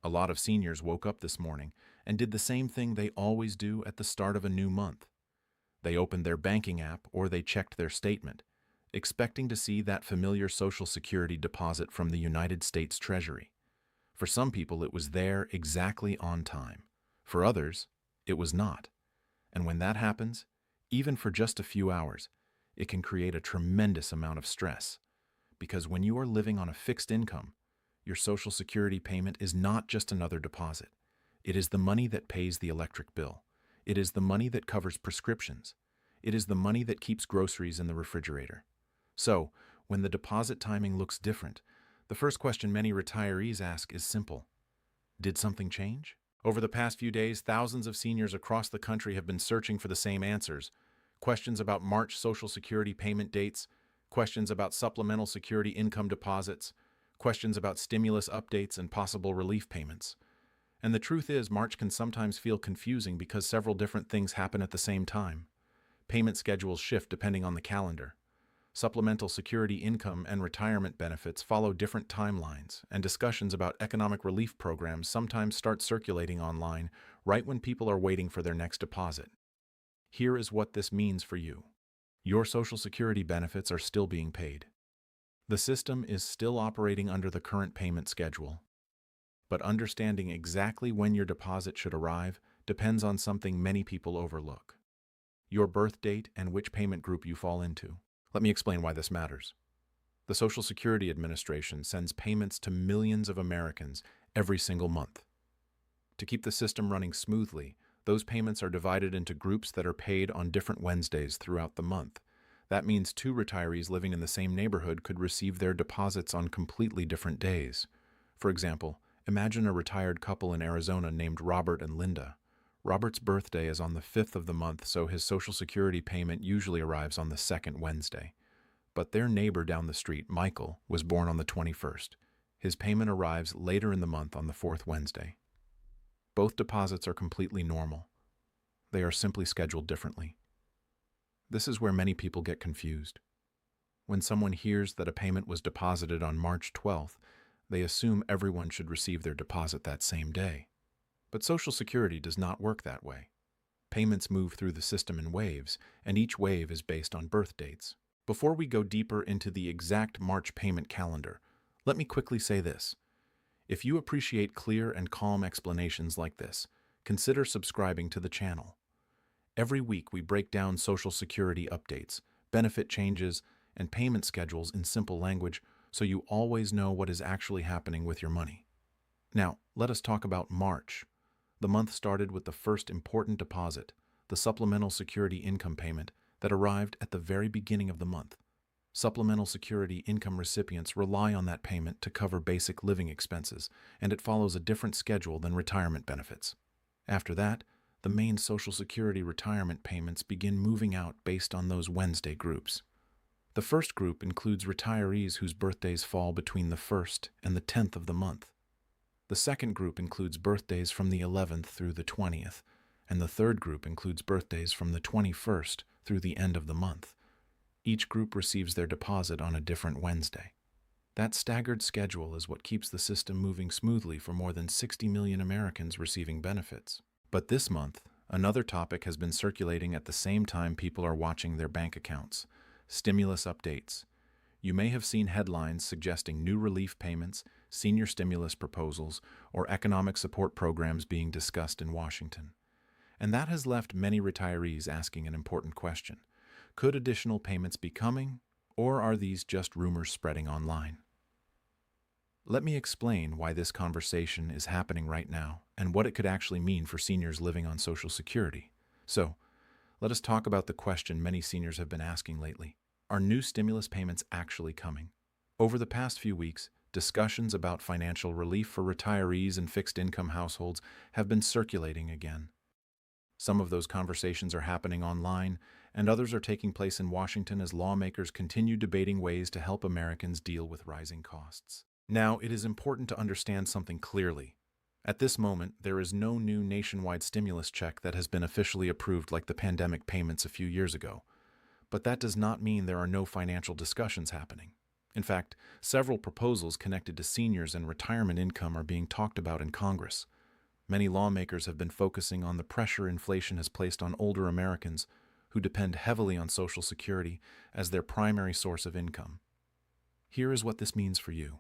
A lot of seniors woke up this morning and did the same thing they always do at the start of a new month. They opened their banking app or they checked their statement, expecting to see that familiar Social Security deposit from the United States Treasury. For some people, it was there exactly on time. For others, it was not. And when that happens, even for just a few hours, it can create a tremendous amount of stress. Because when you are living on a fixed income, your Social Security payment is not just another deposit. It is the money that pays the electric bill. It is the money that covers prescriptions. It is the money that keeps groceries in the refrigerator. So, when the deposit timing looks different, the first question many retirees ask is simple. Did something change? Over the past few days, thousands of seniors across the country have been searching for the same answers. Questions about March Social Security payment dates, questions about supplemental security income deposits, questions about stimulus updates and possible relief payments. And the truth is, March can sometimes feel confusing because several different things happen at the same time. Payment schedules shift depending on the calendar. Supplemental security income and retirement benefits follow different timelines, and discussions about economic relief programs sometimes start circulating online right when people are waiting for their next deposit. Here is what this means for you. Your Social Security benefits are still being paid. The system is still operating under the current payment schedule. But understanding exactly when your deposit should arrive depends on something many people overlook: your birth date and which payment group you fall into. Let me explain why this matters. The Social Security Administration sends payments to millions of Americans every single month. To keep the system running smoothly, those payments are divided into groups that are paid on different Wednesdays throughout the month. That means two retirees living in the same neighborhood could receive their deposits on completely different days. For example, imagine a retired couple in Arizona named Robert and Linda. Robert's birthday is on the 5th of the month, so his Social Security payment usually arrives on the second Wednesday. But their neighbor down the street, Michael, was born on the 21st. His payment arrives later in the month on the 4th Wednesday. Both deposits are completely normal. They are simply scheduled differently. This is where many people get confused. When someone hears that a payment was deposited on March 12th, they assume everyone should receive their deposit that same day. But Social Security does not work that way. Payments move through the system in waves, and each wave is based on birth dates. Before we go deeper into the exact March payment calendar, let me quickly say this. If you appreciate clear and calm explanations like this, consider subscribing to the channel. Every week we break down Social Security updates, benefit changes, and payment schedules in simple language so you always know what is actually happening with your money. Now, let us talk about March. The month started with the first important deposit, the Supplemental Security Income payment, that arrived at the very beginning of the month. Supplemental Security Income recipients rely on that payment to cover basic living expenses, and it follows a different schedule than retirement benefits. After that, the main Social Security retirement payments begin moving out based on those Wednesday groups. The first group includes retirees whose birthdays fall between the 1st and the 10th of the month. The second group includes birthdays from the 11th through the 20th, and the third group includes birthdays from the 21st through the end of the month. Each group receives their deposit on a different Wednesday. That staggered schedule is what keeps the system moving smoothly for more than 60 million Americans receiving benefits. But this month, another topic has been circulating at the same time people are watching their bank accounts: stimulus updates. You may have seen headlines suggesting new relief payments, senior stimulus proposals, or economic support programs being discussed in Washington. And that has left many retirees asking an important question. Could additional payments be coming, or are these just rumors spreading online? Let me explain why this conversation is happening right now and what it could actually mean for seniors living on Social Security. So, let us talk about the question many seniors have been asking lately. Are new stimulus payments actually coming? Over the past few weeks, discussions about financial relief for retirees and fixed-income households have been circulating again. Some of those conversations are happening online, and others are taking place in Washington as lawmakers continue debating ways to help Americans deal with rising costs. Now, it is important to understand something clearly. At this moment, there is no new nationwide stimulus check that has been officially approved like the pandemic payments a few years ago. But that does not mean there are no financial discussions happening. In fact, several proposals connected to seniors and retirement income are being talked about in Congress. Many lawmakers have been focusing on the pressure inflation has placed on older Americans who depend heavily on Social Security as their primary source of income. Here is what this means for you.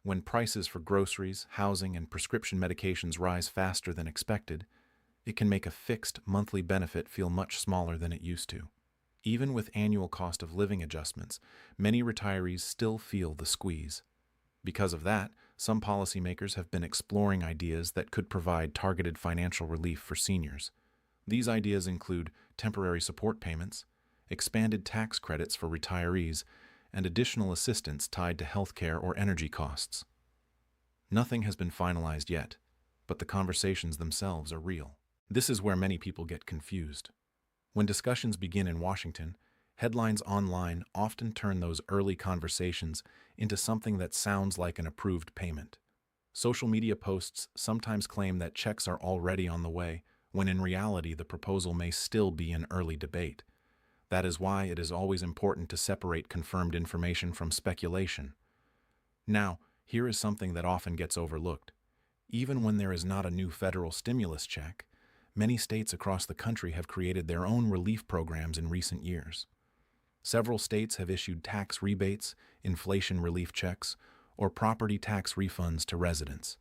When prices for groceries, housing, and prescription medications rise faster than expected, it can make a fixed monthly benefit feel much smaller than it used to. Even with annual cost of living adjustments, many retirees still feel the squeeze. Because of that, some policymakers have been exploring ideas that could provide targeted financial relief for seniors. These ideas include temporary support payments, expanded tax credits for retirees, and additional assistance tied to healthcare or energy costs. Nothing has been finalized yet, but the conversations themselves are real. This is where many people get confused. When discussions begin in Washington, headlines online often turn those early conversations into something that sounds like an approved payment. Social media posts sometimes claim that checks are already on the way, when in reality the proposal may still be an early debate. That is why it is always important to separate confirmed information from speculation. Now, here is something that often gets overlooked. Even when there is not a new federal stimulus check, many states across the country have created their own relief programs in recent years. Several states have issued tax rebates, inflation relief checks, or property tax refunds to residents.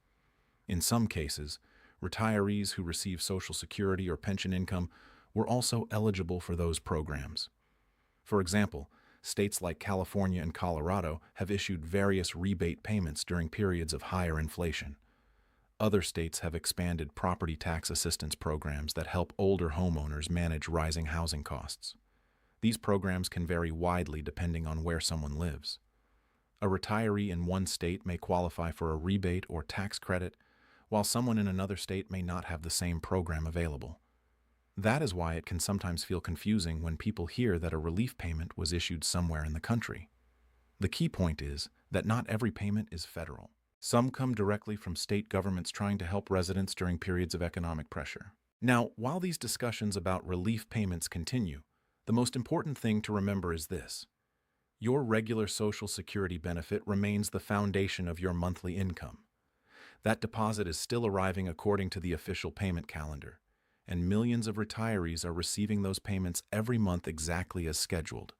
In some cases, retirees who receive Social Security or pension income were also eligible for those programs. For example, states like California and Colorado have issued various rebate payments during periods of higher inflation. Other states have expanded property tax assistance programs that help older homeowners manage rising housing costs. These programs can vary widely depending on where someone lives. A retiree in one state may qualify for a rebate or tax credit, while someone in another state may not have the same program available. That is why it can sometimes feel confusing when people hear that a relief payment was issued somewhere in the country. The key point is that not every payment is federal. Some come directly from state governments trying to help residents during periods of economic pressure. Now, while these discussions about relief payments continue, the most important thing to remember is this. Your regular Social Security benefit remains the foundation of your monthly income. That deposit is still arriving according to the official payment calendar, and millions of retirees are receiving those payments every month exactly as scheduled.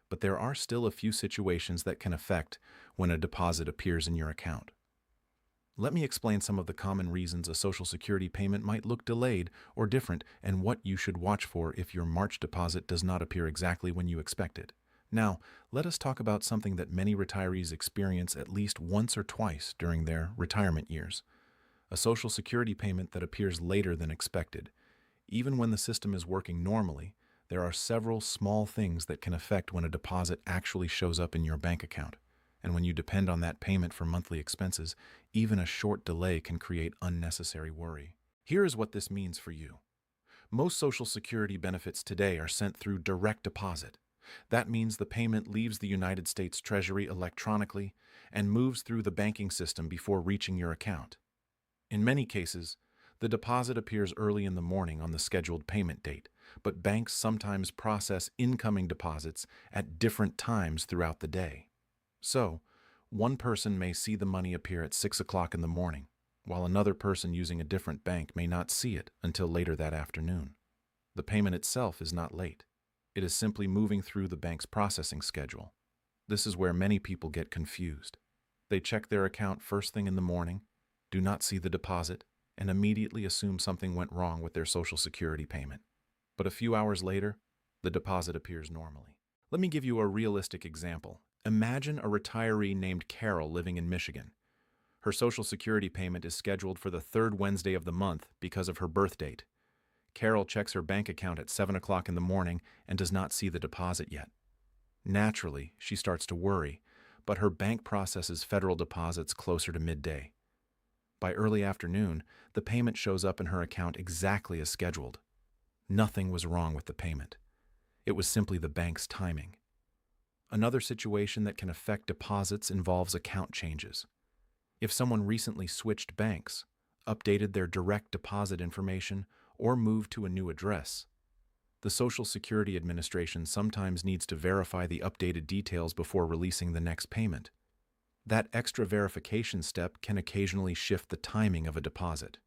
But there are still a few situations that can affect when a deposit appears in your account. Let me explain some of the common reasons a Social Security payment might look delayed or different and what you should watch for if your March deposit does not appear exactly when you expect it. Now, let us talk about something that many retirees experience at least once or twice during their retirement years: a Social Security payment that appears later than expected. Even when the system is working normally, there are several small things that can affect when a deposit actually shows up in your bank account. And when you depend on that payment for monthly expenses, even a short delay can create unnecessary worry. Here is what this means for you. Most Social Security benefits today are sent through direct deposit. That means the payment leaves the United States Treasury electronically and moves through the banking system before reaching your account. In many cases, the deposit appears early in the morning on the scheduled payment date, but banks sometimes process incoming deposits at different times throughout the day. So, one person may see the money appear at 6 o'clock in the morning, while another person using a different bank may not see it until later that afternoon. The payment itself is not late. It is simply moving through the bank's processing schedule. This is where many people get confused. They check their account first thing in the morning, do not see the deposit, and immediately assume something went wrong with their Social Security payment. But a few hours later, the deposit appears normally. Let me give you a realistic example. Imagine a retiree named Carol living in Michigan. Her Social Security payment is scheduled for the third Wednesday of the month because of her birth date. Carol checks her bank account at 7 o'clock in the morning and does not see the deposit yet. Naturally, she starts to worry, but her bank processes federal deposits closer to midday. By early afternoon, the payment shows up in her account exactly as scheduled. Nothing was wrong with the payment. It was simply the bank's timing. Another situation that can affect deposits involves account changes. If someone recently switched banks, updated their direct deposit information, or moved to a new address, the Social Security Administration sometimes needs to verify the updated details before releasing the next payment. That extra verification step can occasionally shift the timing of a deposit.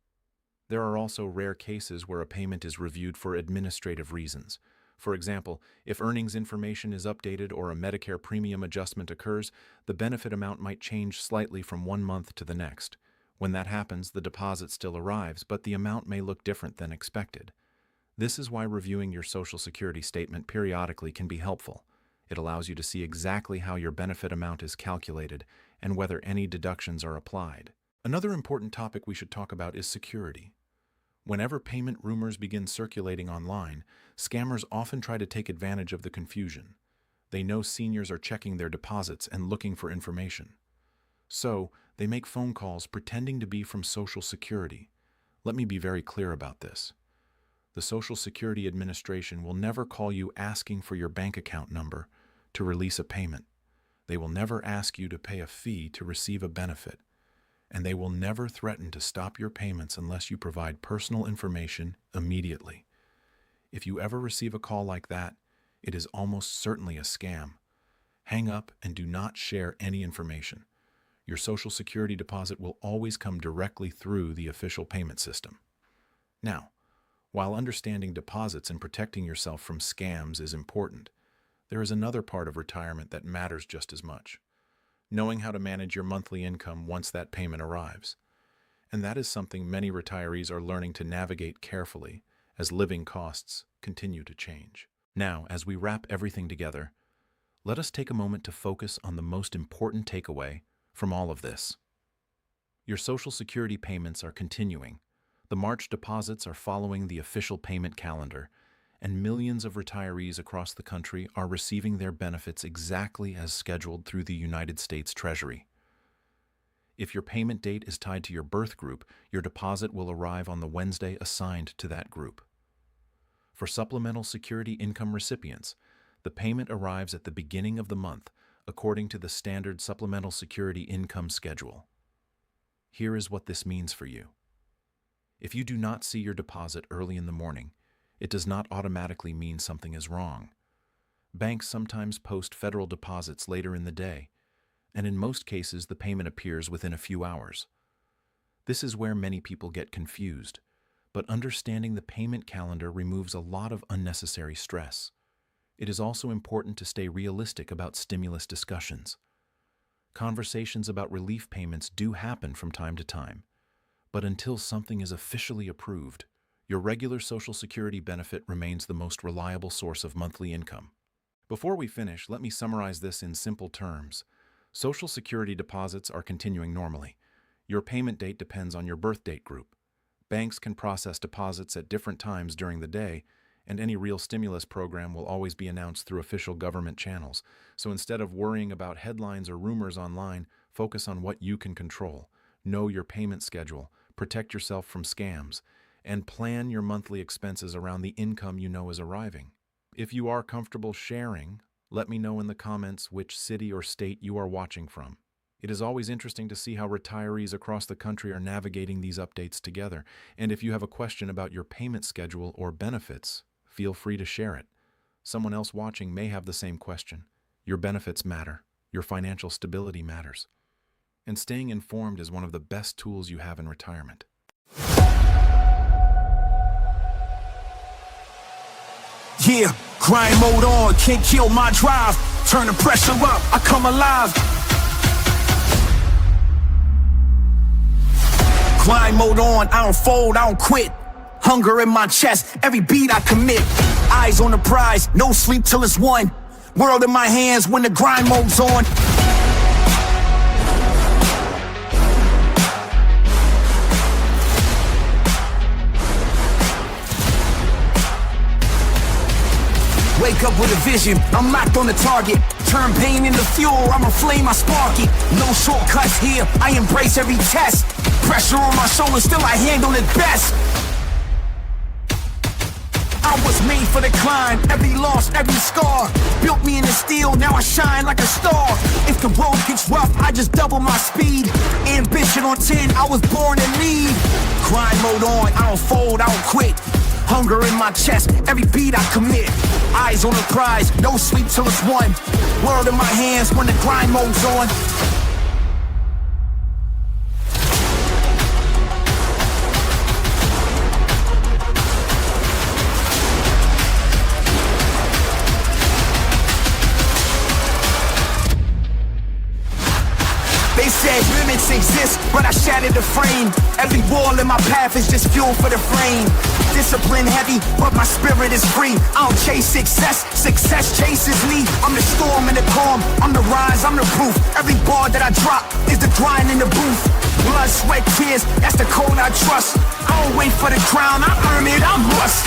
There are also rare cases where a payment is reviewed for administrative reasons. For example, if earnings information is updated or a Medicare premium adjustment occurs, the benefit amount might change slightly from one month to the next. When that happens, the deposit still arrives, but the amount may look different than expected. This is why reviewing your Social Security statement periodically can be helpful. It allows you to see exactly how your benefit amount is calculated and whether any deductions are applied. Another important topic we should talk about is security. Whenever payment rumors begin circulating online, scammers often try to take advantage of the confusion. They know seniors are checking their deposits and looking for information. So, they make phone calls pretending to be from Social Security. Let me be very clear about this. The Social Security Administration will never call you asking for your bank account number to release a payment. They will never ask you to pay a fee to receive a benefit. And they will never threaten to stop your payments unless you provide personal information immediately. If you ever receive a call like that, it is almost certainly a scam. Hang up and do not share any information. Your Social Security deposit will always come directly through the official payment system. Now, while understanding deposits and protecting yourself from scams is important, there is another part of retirement that matters just as much. Knowing how to manage your monthly income once that payment arrives. And that is something many retirees are learning to navigate carefully as living costs continue to change. Now, as we wrap everything together, let us take a moment to focus on the most important takeaway from all of this. Your Social Security payments are continuing. The March deposits are following the official payment calendar, and millions of retirees across the country are receiving their benefits exactly as scheduled through the United States Treasury. If your payment date is tied to your birth group, your deposit will arrive on the Wednesday assigned to that group. For Supplemental Security Income recipients, the payment arrives at the beginning of the month according to the standard Supplemental Security Income schedule. Here is what this means for you. If you do not see your deposit early in the morning, it does not automatically mean something is wrong. Banks sometimes post federal deposits later in the day, and in most cases the payment appears within a few hours. This is where many people get confused, but understanding the payment calendar removes a lot of unnecessary stress. It is also important to stay realistic about stimulus discussions. Conversations about relief payments do happen from time to time, but until something is officially approved, your regular Social Security benefit remains the most reliable source of monthly income. Before we finish, let me summarize this in simple terms. Social Security deposits are continuing normally. Your payment date depends on your birth date group. Banks can process deposits at different times during the day, and any real stimulus program will always be announced through official government channels. So instead of worrying about headlines or rumors online, focus on what you can control. Know your payment schedule, protect yourself from scams, and plan your monthly expenses around the income you know is arriving. If you are comfortable sharing, let me know in the comments which city or state you are watching from. It is always interesting to see how retirees across the country are navigating these updates together. And if you have a question about your payment schedule or benefits, feel free to share it. Someone else watching may have the same question. Your benefits matter. Your financial stability matters. And staying informed is one of the best tools you have in retirement. Yeah, grind mode on, can't kill my drive. Turn the pressure up, I come alive. Grind mode on, I don't fold, I don't quit. Hunger in my chest, every beat I commit. Eyes on the prize, no sleep till it's won. World in my hands when the grind mode's on. Wake up with a vision, I'm locked on the target. Turn pain into fuel, I'm a flame, I spark it. No shortcuts here, I embrace every test. Pressure on my shoulders, still I handle it best. I was made for the climb, every loss, every scar. Built me in the steel, now I shine like a star. If the road gets rough, I just double my speed. Ambition on 10, I was born to lead. Grind mode on, I don't fold, I don't quit. Hunger in my chest, every beat I commit. Eyes on the prize, no sleep till it's won. World in my hands when the grind mode's on. They said limits exist, but I shattered the frame. Every wall in my path is just fuel for the flame. Discipline heavy, but my spirit is free. I don't chase success, success chases me. I'm the storm and the calm, I'm the rise, I'm the proof. Every bar that I drop is the grind in the booth. Blood, sweat, tears, that's the code I trust. I don't wait for the crown, I earn it, I'm rust.